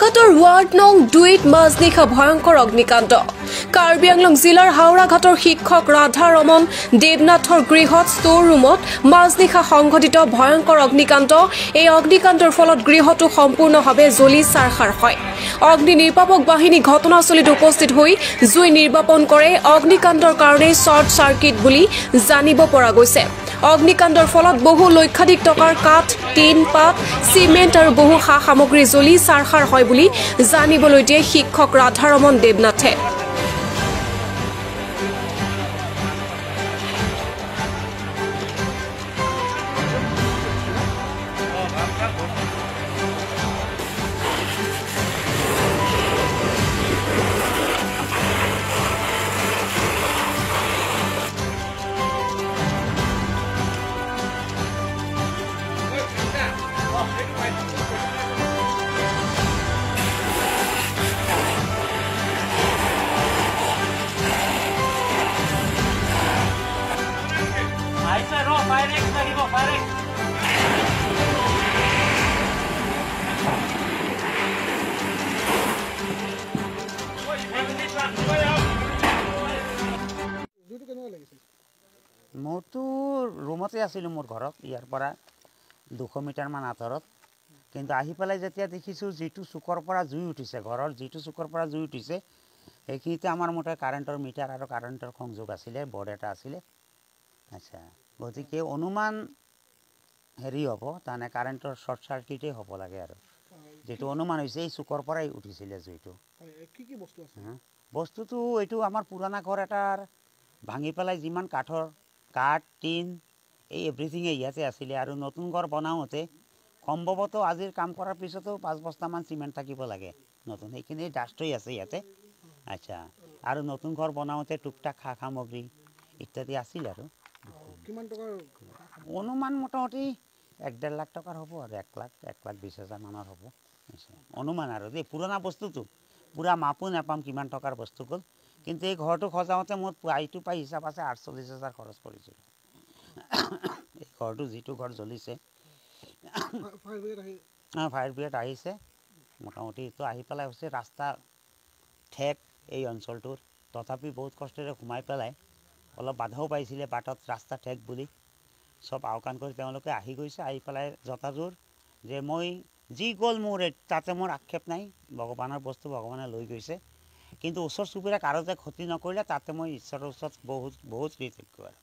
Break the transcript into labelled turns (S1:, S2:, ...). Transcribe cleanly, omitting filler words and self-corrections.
S1: হাওড়াঘাটৰ ward নং 2ত মাজনিশা ভয়ংকৰ অগ্নিকাণ্ড। কাৰ্বি আংলং জিলাৰ হাওড়াঘাটৰ শিক্ষক ৰাধা ৰমন দেৱনাথৰ গৃহত ষ্ট'ৰ ৰুমত মাজনিশা সংঘটিত ভয়ংকৰ অগ্নিকাণ্ড। এই অগ্নিকাণ্ডৰ ফলত গৃহটো সম্পূৰ্ণভাৱে জ্বলি চাৰখাৰ হয়। অগ্নি নিৰ্বাপক বাহিনী ঘটনাস্থলীত উপস্থিত হৈ জুই নিৰ্বাপন কৰে। অগ্নিকাণ্ডৰ কাৰণে শ্বৰ্ট চাৰ্কিট বুলি জানিব পৰা গৈছে। অগ্নিকাণ্ডৰ ফলত বহু লক্ষাধিক টকাৰ কাঠ, টিন, পাত, চিমেণ্ট আৰু বহু সা সামগ্ৰী জ্বলি চাৰখাৰ হয় বুলি জানিবলৈ দিয়ে শিক্ষক ৰাধা ৰমন দেৱনাথে।
S2: মোৰতো ৰুমতে আছিলোঁ, মোৰ ঘৰত ইয়াৰ পৰা 200 মিটাৰমান আঁতৰত। কিন্তু আহি পেলাই যেতিয়া দেখিছোঁ যিটো চুকৰ পৰা জুই উঠিছে, ঘৰৰ যিটো চুকৰ পৰা জুই উঠিছে সেইখিনিতে আমাৰ মতে কাৰেণ্টৰ মিটাৰ আৰু কাৰেণ্টৰ সংযোগ আছিলে, বৰ্ড এটা আছিলে। আচ্ছা, গতিকে অনুমান হেৰি হ'ব, তাৰমানে কাৰেণ্টৰ শ্বৰ্ট চাৰ্কিটেই হ'ব লাগে আৰু যিটো অনুমান হৈছে এই চুকৰ পৰাই উঠিছিলে জুইটো। বস্তুটো এইটো আমাৰ পুৰণা ঘৰ এটাৰ ভাঙি পেলাই যিমান কাঠ, টিন এই এভৰিথিঙে ইয়াতে আছিলে। আৰু নতুন ঘৰ বনাওঁতে সম্ভৱতঃ আজিৰ কাম কৰাৰ পিছতো 5 বস্তামান চিমেণ্ট থাকিব লাগে নতুন, সেইখিনি ডাষ্ট হৈ আছে ইয়াতে। আচ্ছা, আৰু নতুন ঘৰ বনাওঁতে টুকটাক সা সামগ্ৰী ইত্যাদি আছিল আৰু অনুমান মোটামুটি 1-1.5 লাখ টকাৰ হ'ব আৰু 1,20,000 মানৰ হ'ব অনুমান আৰু দেই। পুৰণা বস্তুটো পূৰা মাপো নাপাম কিমান টকাৰ বস্তু গ'ল, কিন্তু এই ঘৰটো সজাওঁতে মোৰ আইটো পাই হিচাপ আছে 48,000 খৰচ কৰিছিল। এই ঘৰটো যিটো ঘৰ জ্বলিছে, ফায়াৰ ব্ৰিগেড আহিছে মোটামুটি। এইটো আহি পেলাই হৈছে ৰাস্তা ঠেক এই অঞ্চলটোৰ, তথাপি বহুত কষ্টেৰে সোমাই পেলাই অলপ বাধাও পাইছিলে বাটত, ৰাস্তা ঠেক বুলি চব আওকাণ কৰি তেওঁলোকে আহি গৈছে। আহি পেলাই যথাযোৰ যে মই যি গ'ল মোৰ তাতে মোৰ আক্ষেপ নাই, ভগৱানৰ বস্তু ভগৱানে লৈ গৈছে, কিন্তু ওচৰ চুবুৰীয়াক আৰু যে ক্ষতি নকৰিলে তাতে মই ঈশ্বৰৰ ওচৰত বহুত কৃতজ্ঞ আৰু।